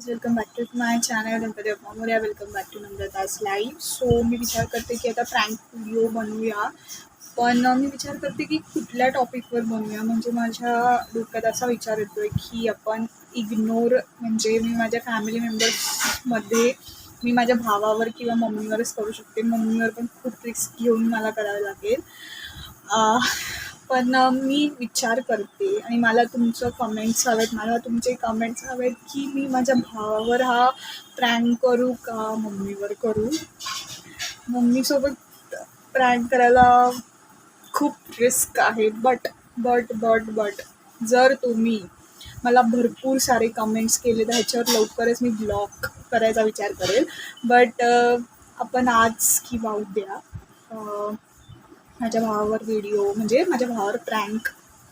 Guys, welcome back to my channel Ganpati अप्पा मोरया. Welcome back to Namrata's live. So मी विचार करते की आता प्रँक व्हिडिओ बनवूया, पण मी विचार करते की कुठल्या टॉपिकवर बनवूया. म्हणजे माझ्या डोक्यात असा विचार येतोय की आपण इग्नोर, म्हणजे मी माझ्या फॅमिली मेंबर्समध्ये मी माझ्या भावावर किंवा मम्मीवरच करू शकते. मम्मीवर पण खूप रिस्क घेऊन मला करावं लागेल. पण मी विचार करते आणि मला तुमचं कमेंट्स हवेत, मला तुमचे कमेंट्स हवेत की मी माझ्या भावावर हा प्रँक करू का मम्मीवर करू. मम्मीसोबत प्रँक करायला खूप रिस्क आहे. बट बट बट बट जर तुम्ही मला भरपूर सारे कमेंट्स केले तर ह्याच्यावर लवकरच मी ब्लॉक करायचा विचार करेल. बट आपण आज किंवा उद्या माझ्या भावावर व्हिडिओ, म्हणजे माझ्या भावावर प्रँक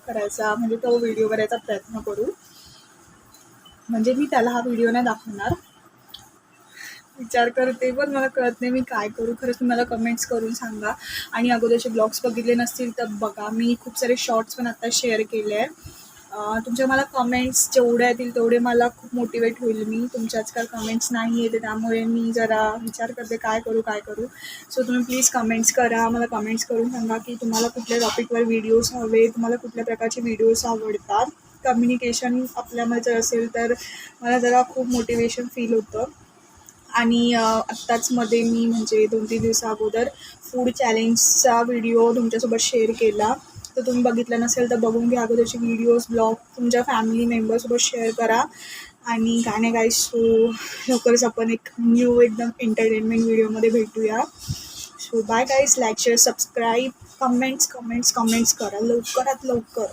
करायचा, म्हणजे तो व्हिडिओ करायचा प्रयत्न करू. म्हणजे मी त्याला हा व्हिडिओ नाही दाखवणार. विचार करते पण मला कळत नाही मी काय करू. खरंच तुम्ही मला कमेंट्स करून सांगा. आणि अगोदरचे ब्लॉग्स बघितले नसतील तर बघा, मी खूप सारे शॉर्ट्स पण आता शेअर केले आहे. तुमच्या मला कमेंट्स जेवढे येतील तेवढे मला खूप मोटिवेट होईल. मी तुमच्या आजकाल कमेंट्स नाही येते, त्यामुळे मी जरा विचार करते काय करू. सो तुम्ही प्लीज कमेंट्स करा, मला कमेंट्स करून सांगा की तुम्हाला कुठल्या टॉपिकवर व्हिडिओज हवे, तुम्हाला कुठल्या प्रकारचे व्हिडिओज आवडतात. कम्युनिकेशन आपल्यामध्ये जर असेल तर मला जरा खूप मोटिवेशन फील होतं. आणि आत्ताच मध्ये मी म्हणजे 2-3 दिवसा अगोदर फूड चॅलेंजचा व्हिडिओ तुमच्यासोबत शेअर केला. तर तुम्ही बघितलं नसेल तर बघून घ्या. अगोदरचे व्हिडिओज, ब्लॉग तुमच्या फॅमिली मेंबर्ससोबत शेअर करा. आणि काय नाही गाईज, सो लवकरच आपण एक न्यू एकदम एंटरटेनमेंट व्हिडिओमध्ये भेटूया. So bye guys, like, share, subscribe, comments करा लवकरात लवकर.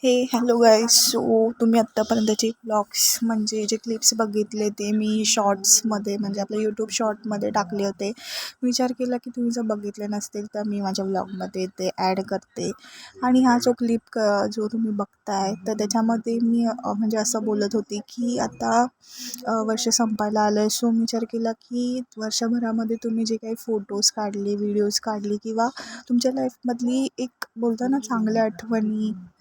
हे हॅलो गाईज. सो तुम्ही आत्तापर्यंतचे ब्लॉग्स म्हणजे जे क्लिप्स बघितले ते मी शॉर्ट्समध्ये, म्हणजे आपल्या यूट्यूब शॉर्टमध्ये टाकले होते. विचार केला की तुम्ही जर बघितले नसतील तर मी माझ्या ब्लॉगमध्ये ते ॲड करते. आणि हा जो क्लिप जो तुम्ही बघताय तर त्याच्यामध्ये मी म्हणजे असं बोलत होती की आता वर्ष संपायला आलं आहे. सो मी विचार केला की वर्षभरामध्ये तुम्ही जे काही फोटोज काढले, व्हिडिओज काढले किंवा तुमच्या लाईफमधली एक बोलताना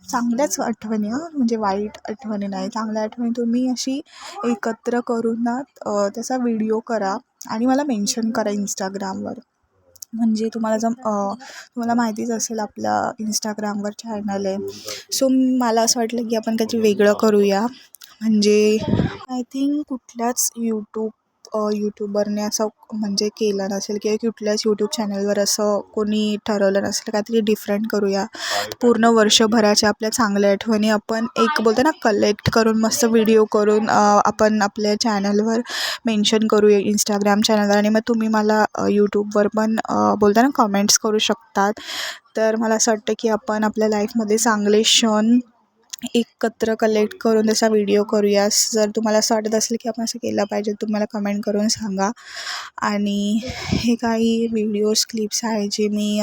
चांगल्याच आठवणी, म्हणजे वाईट आठवणी नाही, चांगल्या आठवणी तुम्ही अशी एकत्र करून ना त्याचा व्हिडिओ करा आणि मला मेन्शन करा इंस्टाग्रामवर. म्हणजे तुम्हाला माहितीच असेल आपला इंस्टाग्रामवर चॅनल आहे. सो मला असं वाटलं की आपण काहीतरी वेगळं करूया. म्हणजे आय थिंक कुठल्याच यूट्यूबरने असं म्हणजे केलं नसेल किंवा कुठल्याच यूट्यूब चॅनलवर असं कोणी ठरवलं नसेल. काहीतरी डिफरंट करूया. पूर्ण वर्षभराच्या आपल्या चांगल्या आठवणी आपण एक बोलतो ना कलेक्ट करून मस्त व्हिडिओ करून आपण आपल्या चॅनलवर मेन्शन करूया, इंस्टाग्राम चॅनलवर. आणि मग तुम्ही मला यूट्यूबवर पण बोलता ना कमेंट्स करू शकतात. तर मला असं वाटतं की आपण आपल्या लाईफमध्ये चांगले क्षण एकत्र कलेक्ट करून त्याचा व्हिडिओ करूया. जर तुम्हाला असं वाटत असेल की आपण असं केलं पाहिजे तुम्ही मला कमेंट करून सांगा. आणि हे काही व्हिडिओज क्लिप्स आहे जे मी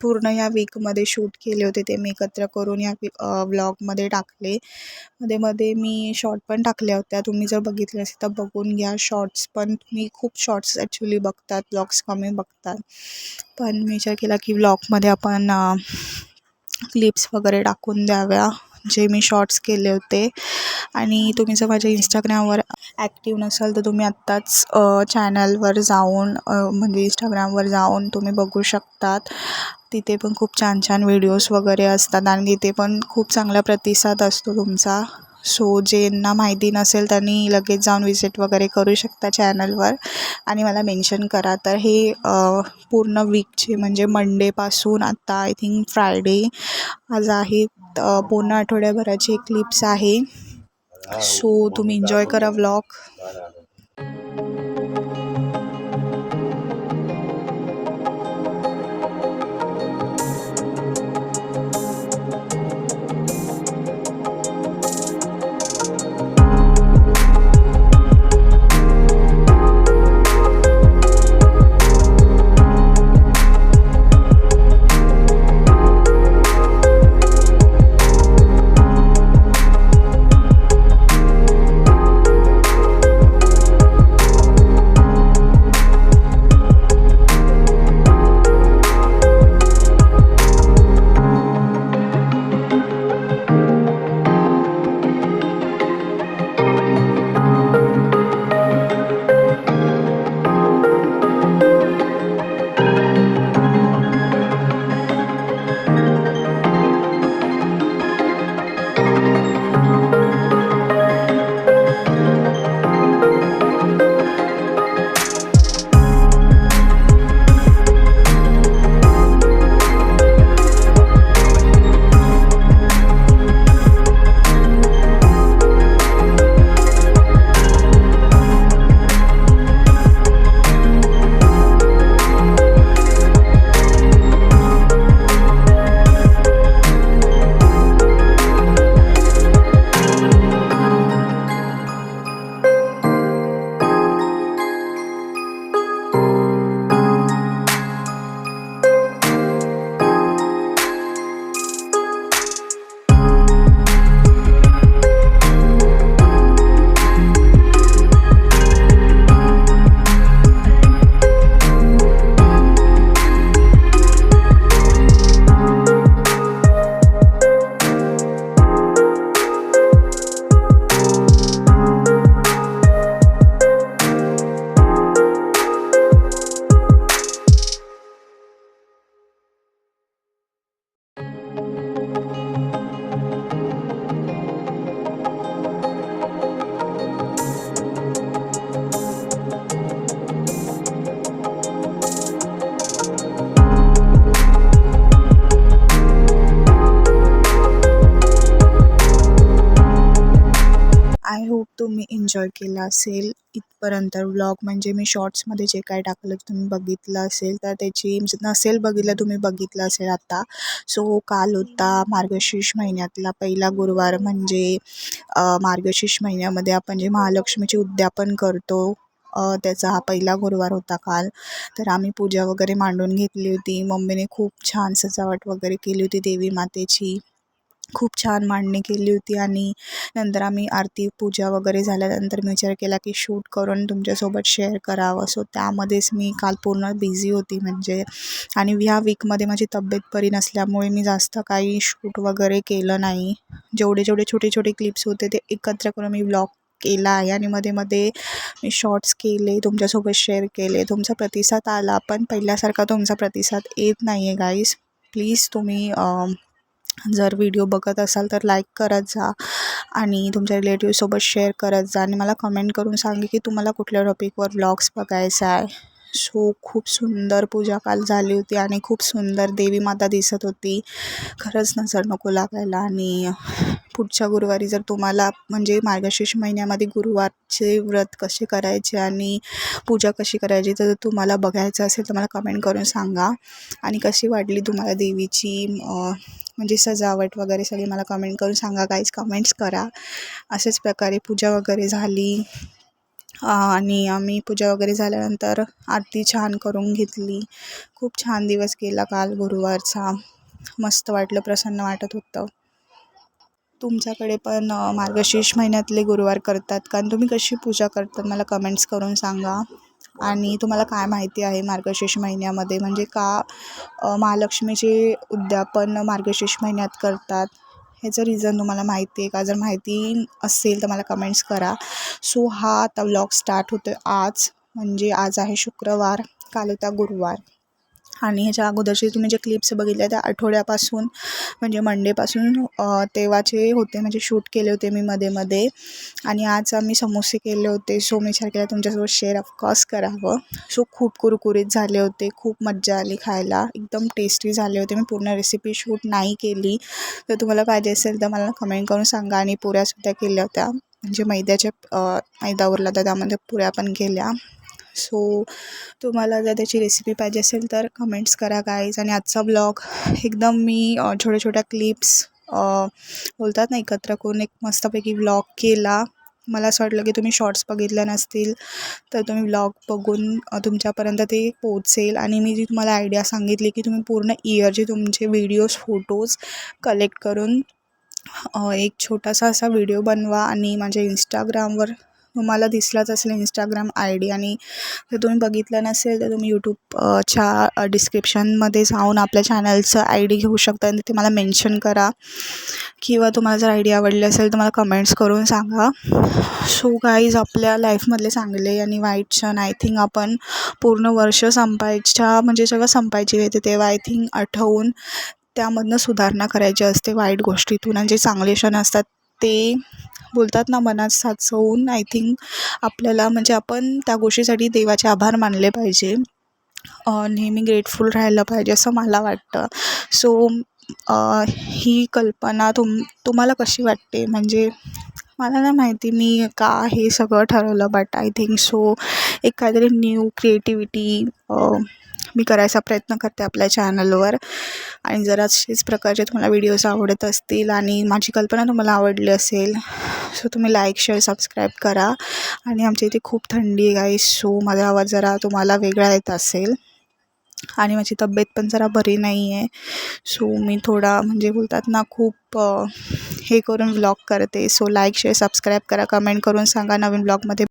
पूर्ण या वीकमध्ये शूट केले होते, ते मी एकत्र करून या व्लॉगमध्ये टाकले. मध्ये मी शॉर्ट पण टाकल्या होत्या. तुम्ही जर बघितले असेल तर बघून घ्या. शॉर्ट्स पण तुम्ही खूप शॉर्ट्स ॲक्च्युली बघतात, व्लॉग्स कमी बघतात. पण मी विचार केला की व्लॉगमध्ये आपण क्लिप्स वगैरे टाकून द्याव्या जे मी शॉर्ट्स केले होते. आणि तुम्ही जर माझ्या इंस्टाग्रामवर ॲक्टिव्ह नसाल तर तुम्ही आत्ताच चॅनलवर जाऊन म्हणजे इंस्टाग्रामवर जाऊन तुम्ही बघू शकतात. तिथे पण खूप छान छान व्हिडिओज वगैरे असतात आणि तिथे पण खूप चांगला प्रतिसाद असतो तुमचा. सो ज्यांना माहिती नसेल त्यांनी लगेच जाऊन विजिट वगैरे करू शकता चॅनलवर आणि मला मेन्शन करा. तर हे पूर्ण वीकचे म्हणजे मंडेपासून आत्ता आय थिंक फ्रायडे आज आहेत, पूर्ण आठवड्याभराचे क्लिप्स आहे. सो तुम्ही एन्जॉय करा व्लॉग. एन्जॉय केला असेल इथपर्यंत व्लॉग. म्हणजे मी शॉर्ट्समध्ये जे काय टाकलं तुम्ही बघितलं असेल तर त्याची नसेल बघितलं तुम्ही बघितलं असेल आता. सो काल होता मार्गशीर्ष महिन्यातला पहिला गुरुवार. म्हणजे मार्गशीर्ष महिन्यामध्ये आपण जे महालक्ष्मीचे उद्यापन करतो त्याचा हा पहिला गुरुवार होता काल. तर आम्ही पूजा वगैरे मांडून घेतली होती. मम्मीने खूप छान सजावट वगैरे केली होती देवी मातेची. खूप छान मांडणी केली होती. आणि नंतर आम्ही आरती पूजा वगैरे झाल्यानंतर मी विचार केला की शूट करून तुमच्यासोबत शेअर करावं. सो त्यामध्येच मी काल पूर्ण बिझी होती म्हणजे. आणि ह्या वीकमध्ये माझी तब्येत बरी नसल्यामुळे मी जास्त काही शूट वगैरे केलं नाही. जेवढे छोटे छोटे क्लिप्स होते ते एकत्र करून मी व्लॉग केला आहे. आणि मध्ये मध्ये मी शॉर्ट्स केले, तुमच्यासोबत शेअर केले. तुमचा प्रतिसाद आला पण पहिल्यासारखा तुमचा प्रतिसाद येत नाही आहे गाईज. प्लीज तुम्ही जर व्हिडिओ बघत असाल तर लाईक करत जा आणि तुमच्या रिलेटिव्हसोबत शेअर करत जा. आणि मला कमेंट करून सांगा की तुम्हाला कुठल्या टॉपिकवर व्लॉग्स बघायचा आहे. सो खूप सुंदर पूजा काल झाली होती आणि खूप सुंदर देवी माता दिसत होती. खरंच नजर नको लागायला. आणि पुढच्या गुरुवारी जर तुम्हाला म्हणजे मार्गशीर्ष महिन्यामध्ये गुरुवारचे व्रत कसे करायचे आणि पूजा कशी करायची तर तुम्हाला बघायचं असेल तर मला कमेंट करून सांगा. आणि कशी वाटली तुम्हाला देवीची म्हणजे सजावट वगैरे सगळी मला कमेंट करून सांगा गाईज. कमेंट्स करा. अशाच प्रकारे पूजा वगैरे झाली आणि आम्ही पूजा वगैरे झाल्यानंतर आरती छान करून घेतली. खूप छान दिवस गेला काल गुरुवारचा. मस्त वाटलं, प्रसन्न वाटत होतं. तुमच्याकडे पण मार्गशीर्ष महिन्यातले गुरुवार करतात का? तुम्ही कशी पूजा करतात मला कमेंट्स करून सांगा. आणि तुम्हाला काय माहिती आहे मार्गशीर्ष महिन्यामध्ये म्हणजे का महालक्ष्मीचे उद्यापन मार्गशीर्ष महिन्यात करतात ह्याचं रिझन तुम्हाला माहिती आहे का? जर माहिती असेल तर मला कमेंट्स करा. सो हा आता व्लॉग स्टार्ट होतो आज. म्हणजे आज आहे शुक्रवार, काल होता गुरुवार. आणि ह्याच्या अगोदरचे तुम्ही जे क्लिप्स बघितले त्या आठवड्यापासून म्हणजे मंडेपासून तेव्हाचे होते. म्हणजे शूट केले होते मी मध्ये. आणि आज आम्ही समोसे केले होते. सो मी विचार केला तुमच्यासोबत शेअर ऑफकोर्स करावं. सो खूप कुरकुरीत झाले होते, खूप मज्जा आली खायला, एकदम टेस्टी झाले होते. मी पूर्ण रेसिपी शूट नाही केली तर तुम्हाला पाहिजे असेल तर मला कमेंट करून सांगा. आणि पुऱ्यासुद्धा केल्या होत्या म्हणजे मैदा उरला तर त्यामध्ये पुऱ्या पण केल्या. सो तुम्हाला जर त्याची रेसिपी पाहिजे असेल तर कमेंट्स करा गाईज. आणि आजचा ब्लॉग एकदम मी छोट्या क्लिप्स बोलतात ना एकत्र करून एक मस्तपैकी व्लॉग केला. मला असं वाटलं की तुम्ही शॉर्ट्स बघितल्या नसतील तर तुम्ही व्लॉग बघून तुमच्यापर्यंत ते पोहोचेल. आणि मी जी तुम्हाला आयडिया सांगितली की तुम्ही पूर्ण इयरचे तुमचे व्हिडिओज फोटोज कलेक्ट करून एक छोटासा असा व्हिडिओ बनवा. आणि माझ्या इंस्टाग्रामवर तुम्हाला दिसलाच असेल इंस्टाग्राम ID. आणि जर तुम्ही बघितलं नसेल तर तुम्ही यूट्यूबच्या डिस्क्रिप्शनमध्ये जाऊन आपल्या चॅनलचं ID घेऊ शकता आणि ते मला मेन्शन करा. किंवा तुम्हाला जर आयडिया आवडली असेल तर मला कमेंट्स करून सांगा. सो गाईज आपल्या लाईफमधले चांगले आणि वाईट क्षण आय थिंक आपण पूर्ण वर्ष म्हणजे जेव्हा संपायची येते तेव्हा आय थिंक आठवून त्यामधनं सुधारणा करायची असते वाईट गोष्टीतून. आणि जे चांगले क्षण असतात ते बोलतात ना मनात साचवून आय थिंक आपल्याला म्हणजे आपण त्या गोष्टीसाठी देवाचे आभार मानले पाहिजे. नेहमी ग्रेटफुल राहायला पाहिजे असं मला वाटतं. सो ही कल्पना तुम्हाला कशी वाटते? म्हणजे मला नाही माहिती मी का हे सगळं ठरवलं बट आय थिंक सो एक काहीतरी न्यू क्रिएटिव्हिटी मी करायचा प्रयत्न करते आपल्या चॅनलवर. आणि जर असेच प्रकारचे तुम्हाला व्हिडिओज आवडत असतील आणि माझी कल्पना तुम्हाला आवडली असेल सो तुम्ही लाईक शेअर सबस्क्राईब करा. आणि आमच्या इथे खूप थंडी आहे गाईस. सो माझा आवाज जरा तुम्हाला वेगळा येत असेल आणि माझी तब्येत पण जरा बरी नाही आहे. सो मी थोडा म्हणजे बोलतात ना खूप हे करून व्लॉग करते. सो लाईक शेअर सबस्क्राईब करा, कमेंट करून सांगा नवीन ब्लॉगमध्ये